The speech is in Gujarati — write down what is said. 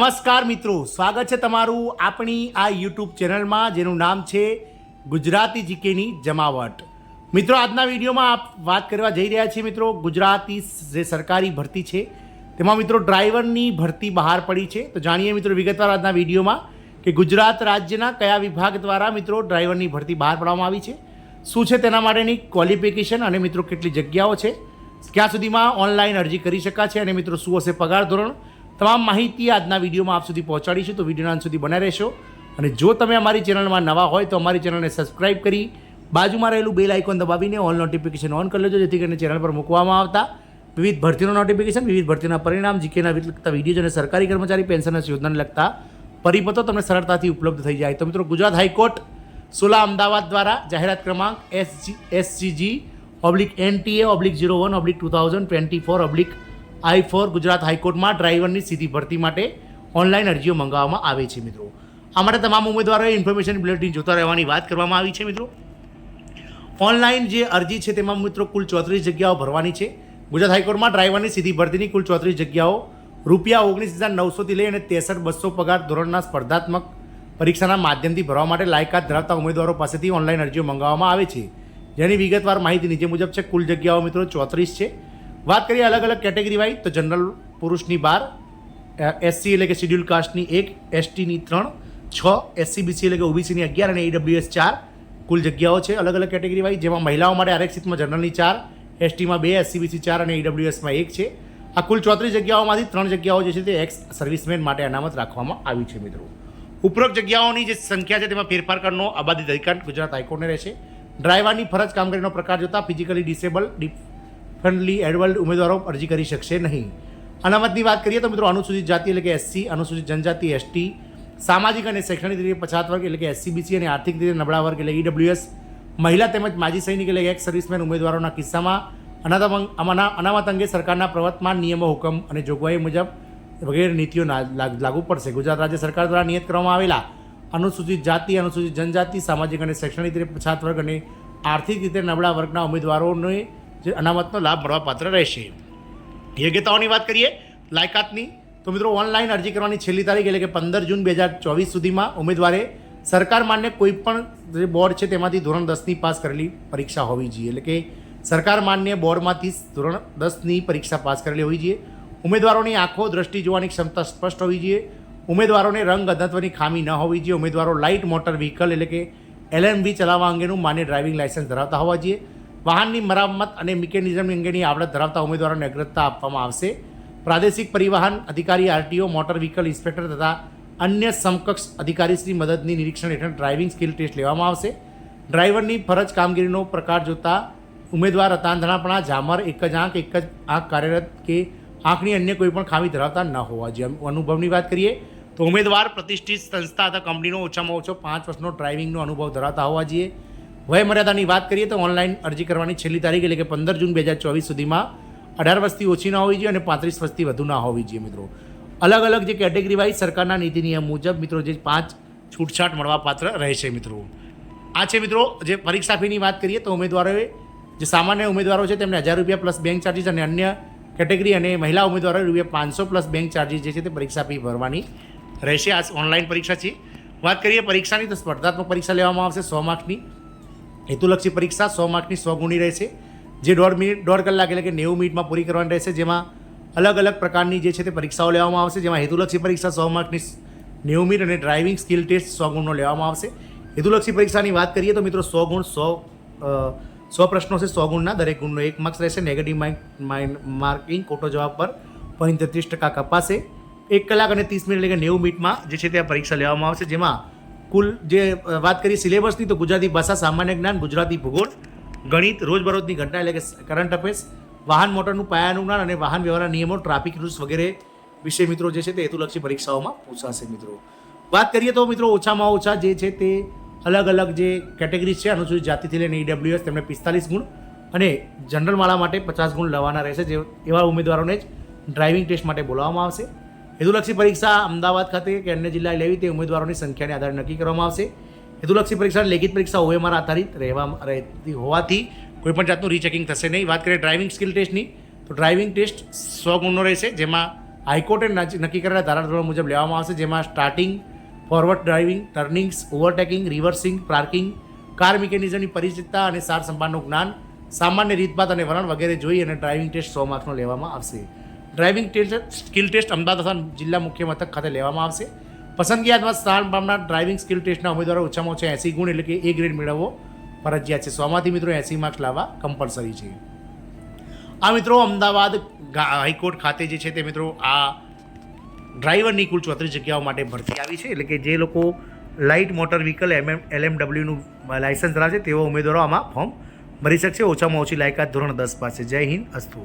નમસ્કાર મિત્રો, સ્વાગત છે તમારું આપણી આ યુટ્યુબ ચેનલમાં જેનું નામ છે ગુજરાતી જીકેની જમાવટ. મિત્રો, આજના વિડીયોમાં આપ વાત કરવા જઈ રહ્યા છીએ મિત્રો ગુજરાતી જે સરકારી ભરતી છે તેમાં મિત્રો ડ્રાઈવરની ભરતી બહાર પડી છે. તો જાણીએ મિત્રો વિગતવાર આજના વિડીયોમાં કે ગુજરાત રાજ્યના કયા વિભાગ દ્વારા મિત્રો ડ્રાઈવરની ભરતી બહાર પાડવામાં આવી છે, શું છે તેના માટેની ક્વોલિફિકેશન અને મિત્રો કેટલી જગ્યાઓ છે, ક્યાં સુધીમાં ઓનલાઈન અરજી કરી શકાશે અને મિત્રો શું હશે પગાર ધોરણ, તમામ માહિતી આજના વિડીયોમાં આપ સુધી પહોંચાડીશું. તો વિડીયોના અંત સુધી બન્યા રહેશો અને જો તમે અમારી ચેનલમાં નવા હોય તો અમારી ચેનલને સબસ્ક્રાઇબ કરી બાજુમાં રહેલું બેલ આઇકોન દબાવીને ઓલ નોટિફિકેશન ઓન કરી લેજો, જેથી કરીને ચેનલ પર મૂકવામાં આવતા વિવિધ ભરતીનો નોટિફિકેશન, વિવિધ ભરતીના પરિણામ, જીકેના લગતા વિડીયો અને સરકારી કર્મચારી પેન્શન યોજનાને લગતા પરિપત્રો તમને સરળતાથી ઉપલબ્ધ થઈ જાય. તો મિત્રો, ગુજરાત હાઈકોર્ટ સોલા અમદાવાદ દ્વારા જાહેરાત ક્રમાંક SCG/NTA/01/2024/I4 ગુજરાત હાઈકોર્ટમાં ડ્રાઈવરની સીધી ભરતી માટે ઓનલાઈન અરજીઓ મંગાવવામાં આવે છે. મિત્રો, આ માટે તમામ ઉમેદવારોએ ઇન્ફોર્મેશન બુલેટિન જોતા રહેવાની વાત કરવામાં આવી છે. મિત્રો, ઓનલાઈન જે અરજી છે તેમાં મિત્રો કુલ 34 જગ્યાઓ ભરવાની છે. ગુજરાત હાઈકોર્ટમાં ડ્રાઈવરની સીધી ભરતીની કુલ 34 જગ્યાઓ ₹19,900 થી લઈ અને 63,200 પગાર ધોરણના સ્પર્ધાત્મક પરીક્ષાના માધ્યમથી ભરવા માટે લાયકાત ધરાવતા ઉમેદવારો પાસેથી ઓનલાઈન અરજીઓ મંગાવવામાં આવે છે, જેની વિગતવાર માહિતી નીચે મુજબ છે. કુલ જગ્યાઓ મિત્રો 34 છે. વાત કરીએ અલગ અલગ કેટેગરી વાઇઝ તો જનરલ પુરુષની 12, SC એટલે કે શિડ્યુલ કાસ્ટની 1, STની 3, 6, SCBC એટલે કે OBCની 11 અને EWS 4 કુલ જગ્યાઓ છે અલગ અલગ કેટેગરી વાઇઝ, જેમાં મહિલાઓ માટે આરક્ષિતમાં જનરલની 4, STમાં 2, SCBC 4 અને EWSમાં 1 છે. આ કુલ 34 જગ્યાઓમાંથી 3 જગ્યાઓ જે છે તે એક્સ સર્વિસમેન માટે અનામત રાખવામાં આવી છે. મિત્રો, ઉપરોક્ત જગ્યાઓની જે સંખ્યા છે તેમાં ફેરફાર કરવાનો અબાધિત અધિકાર ગુજરાત હાઈકોર્ટને રહેશે. ડ્રાઈવરની ફરજ કામગીરીનો પ્રકાર જોતા ફિઝિકલી ડિસેબલ ડિફરન્ટલી એબલ્ડ ઉમેદવારો અરજી કરી શકશે નહીં. અનામતની વાત કરીએ તો મિત્રો અનુસૂચિત જાતિ એટલે કે SC, અનુસૂચિત જનજાતિ ST, સામાજિક અને શૈક્ષણિક રીતે પછાત વર્ગ એટલે કે SCBC અને આર્થિક રીતે નબળા વર્ગ એટલે EWS, મહિલા તેમજ માજી સૈનિક એટલે એક્સ સર્વિસમેન ઉમેદવારોના કિસ્સામાં અનામત અંગે સરકારના પ્રવર્તમાન નિયમો, હુકમ અને જોગવાઈ મુજબ વગેરે નીતિઓ લાગુ પડશે. ગુજરાત રાજ્ય સરકાર દ્વારા નિયત કરવામાં આવેલા અનુસૂચિત જાતિ, અનુસૂચિત જનજાતિ, સામાજિક અને શૈક્ષણિક રીતે પછાત વર્ગ અને આર્થિક રીતે નબળા વર્ગના ઉમેદવારોને જે અનામતનો લાભ મળવાપાત્ર રહેશે. યોગ્યતાઓની વાત કરીએ લાયકાતની તો મિત્રો ઓનલાઈન અરજી કરવાની છેલ્લી તારીખ એટલે કે 15 જૂન 2024 સુધીમાં ઉમેદવારે સરકાર માન્ય કોઈપણ જે બોર્ડ છે તેમાંથી ધોરણ 10ની પાસ કરેલી પરીક્ષા હોવી જોઈએ, એટલે કે સરકાર માન્ય બોર્ડમાંથી ધોરણ 10ની પરીક્ષા પાસ કરેલી હોવી જોઈએ. ઉમેદવારોની આંખો દ્રષ્ટિ જોવાની ક્ષમતા સ્પષ્ટ હોવી જોઈએ. ઉમેદવારોને રંગ અંધત્વની ખામી ન હોવી જોઈએ. ઉમેદવારો લાઇટ મોટર વ્હીકલ એટલે કે LMV ચલાવવા અંગેનું માન્ય ડ્રાઇવિંગ લાયસન્સ ધરાવતા હોવા જોઈએ. વાહનની મરામત અને મિકેનિઝમ અંગેની આવડત ધરાવતા ઉમેદવારોને અગ્રતા આપવામાં આવશે. પ્રાદેશિક પરિવહન અધિકારી RTO, મોટર વ્હીકલ ઇન્સ્પેક્ટર તથા અન્ય સમકક્ષ અધિકારીશ્રી મદદની નિરીક્ષણ હેઠળ ડ્રાઇવિંગ સ્કિલ ટેસ્ટ લેવામાં આવશે. ડ્રાઈવરની ફરજ કામગીરીનો પ્રકાર જોતા ઉમેદવાર અતાંધણાપણા, ઝામર, એક જ આંખ કાર્યરત કે આંખની અન્ય કોઈ પણ ખામી ધરાવતા ન હોવા જોઈએ. અનુભવની વાત કરીએ તો ઉમેદવાર પ્રતિષ્ઠિત સંસ્થા અથવા કંપનીનો ઓછામાં ઓછો 5 વર્ષનો ડ્રાઇવિંગનો અનુભવ ધરાવતા હોવા જોઈએ. વય મર્યાદાની વાત કરીએ તો ઓનલાઈન અરજી કરવાની છેલ્લી તારીખ એટલે કે 15 જૂન 2024 સુધીમાં 18 વર્ષથી ઓછી ન હોવી જોઈએ અને 35 વર્ષથી વધુ ના હોવી જોઈએ. મિત્રો, અલગ અલગ જે કેટેગરી વાઇઝ સરકારના નીતિ નિયમ મુજબ મિત્રો જે 5 છૂટછાટ મળવાપાત્ર રહેશે. મિત્રો, આ છે મિત્રો જે પરીક્ષા ફીની વાત કરીએ તો ઉમેદવારોએ જે સામાન્ય ઉમેદવારો છે તેમને ₹1000 પ્લસ બેંક ચાર્જિસ અને અન્ય કેટેગરી અને મહિલા ઉમેદવારોએ ₹500 પ્લસ બેંક ચાર્જિસ જે છે તે પરીક્ષા ફી ભરવાની રહેશે. આ ઓનલાઈન પરીક્ષા છે. વાત કરીએ પરીક્ષાની તો સ્પર્ધાત્મક પરીક્ષા લેવામાં આવશે 100 માર્કની. હેતુલક્ષી પરીક્ષા 100 માર્કની 100 ગુણની રહેશે, જે 1.5 કલાક એટલે કે 90 મિનિટમાં પૂરી કરવાની રહેશે. જેમાં અલગ અલગ પ્રકારની જે છે તે પરીક્ષાઓ લેવામાં આવશે, જેમાં હેતુલક્ષી પરીક્ષા 100 માર્કની 90 મિનિટ અને ડ્રાઇવિંગ સ્કિલ ટેસ્ટ 100 ગુણનો લેવામાં આવશે. હેતુલક્ષી પરીક્ષાની વાત કરીએ તો મિત્રો 100 ગુણ 100 પ્રશ્નો છે, 100 ગુણના દરેક ગુણનો 1 માર્ક્સ રહેશે. નેગેટિવ માર્કિંગ ખોટો જવાબ પર 33% કપાશે. 1 કલાક અને 30 મિનિટ એટલે કે 90 મિનિટમાં જે છે તે આ પરીક્ષા લેવામાં આવશે. જેમાં કુલ જે વાત કરીએ સિલેબસની તો ગુજરાતી ભાષા, સામાન્ય જ્ઞાન, ગુજરાતી ભૂગોળ, ગણિત, રોજબરોજની ઘટના એટલે કે કરંટ અફેર્સ, વાહન મોટરનું પાયાનું જ્ઞાન અને વાહન વ્યવહારના નિયમો, ટ્રાફિક રૂલ્સ વગેરે વિશે મિત્રો જે છે તે હેતુલક્ષી પરીક્ષાઓમાં પૂછાશે. મિત્રો, વાત કરીએ તો મિત્રો ઓછામાં ઓછા જે છે તે અલગ અલગ જે કેટેગરી છે અનુસૂચિત જાતિથી લઈને EWS તેમને 45 ગુણ અને જનરલવાળા માટે 50 ગુણ લેવાના રહેશે. જે એવા ઉમેદવારોને જ ડ્રાઇવિંગ ટેસ્ટ માટે બોલાવવામાં આવશે. હેતુલક્ષી પરીક્ષા અમદાવાદ ખાતે કે અન્ય જિલ્લાએ લેવી તે ઉમેદવારોની સંખ્યાને આધારે નક્કી કરવામાં આવશે. હેતુલક્ષી પરીક્ષા લેખિત પરીક્ષા OMR આધારિત રહેતી હોવાથી કોઈપણ જાતનું રીચેકિંગ થશે નહીં. વાત કરીએ ડ્રાઇવિંગ સ્કિલ ટેસ્ટની તો ડ્રાઇવિંગ ટેસ્ટ 100 ગુણનો રહેશે, જેમાં હાઈકોર્ટે નક્કી કરેલા ધારાધોરણ મુજબ લેવામાં આવશે, જેમાં starting, forward driving, turnings, overtaking, reversing, parking, car મિકેનિઝમની પરિચિતતા અને સાર સંભાળનું જ્ઞાન, સામાન્ય રીતભાત અને વલણ વગેરે જોઈ અને ડ્રાઇવિંગ ટેસ્ટ 100 માર્ક્સનો લેવામાં આવશે. Driving test skill test Ahmedabad તથા જિલ્લા મુખ્ય મથક ખાતે લેવામાં આવશે. પસંદગીયાત્મક સ્થાન પામનાર ડ્રાઇવિંગ સ્કિલ ટેસ્ટના ઉમેદવારો ઓછામાં ઓછા 80 ગુણ એટલે કે A ગ્રેડ મેળવવો ફરજિયાત છે. 100માંથી મિત્રો 80 માર્ક્સ લાવવા કમ્પલસરી છે. આ મિત્રો અમદાવાદ હાઈકોર્ટ ખાતે જે છે તે મિત્રો આ ડ્રાઈવરની કુલ 34 જગ્યાઓ માટે ભરતી આવી છે. એટલે કે જે લોકો લાઇટ મોટર વ્હીકલ LMWનું લાયસન્સ ધરાવે છે તેવા ઉમેદવારો આમાં ફોર્મ ભરી શકશે. ઓછામાં ઓછી લાયકાત ધોરણ 10 પાસ છે. જય હિન્દ, અસ્તુ.